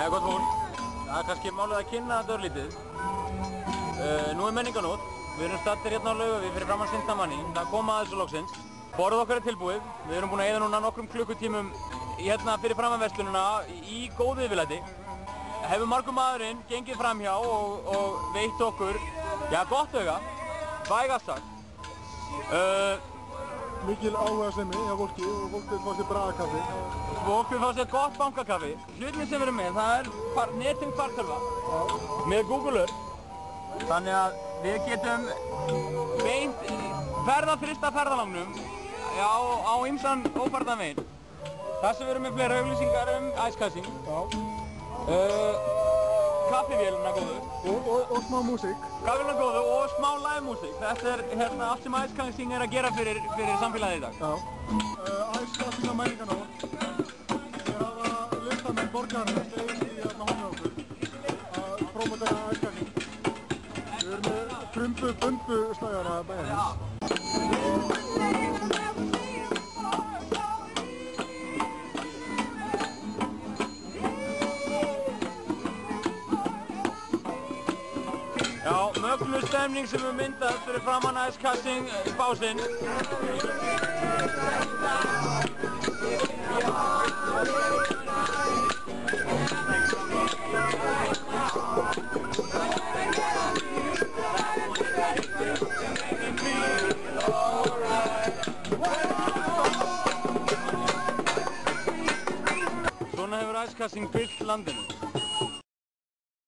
Jæja, gott fólk. Það er kannski málið að kynna þetta örlítið. Nú er menninganótt. Við erum staddir hérna á Laugavegi fyrir framan Syndamanni. Það kom að þessu loksins. Borðið okkar er tilbúið. Við erum búin að eyða núna nokkrum klukkutímum hérna fyrir framan verslunina í góðu yfirlæti. Hefur margur maðurinn gengið framhjá og veitt okkur, já, gott auga, vægast sagt. Mikil áhugasemi hjá fólki og fólk vil fá sér bragðkaffi. Fólk vil fá sér gott bankakaffi. Hlutin sem við erum með, það er nettengt fartölva með Google Earth. Þannig að við getum beint ferðarþrista ferðalangnum á ýmsan ófærdan veginn. Þar sem við erum með fleira auglýsingar æskasing. Kaffivélina góðu. Og smá músík. Kaffivélina góðu og smá live músík. Þetta er allt sem æskasing er að gera fyrir samfélagið í dag. Já. Æskasing á menninganótt. Við hafa listamenn borgarins eins í hérna hóna okkur að prófotera æskasing. Við erum með frumbu slagara bæjarins. Já, mögnuð stemning sem við myndast fyrir framan æskasing básinn. Svona hefur æskasing fyllt landinu.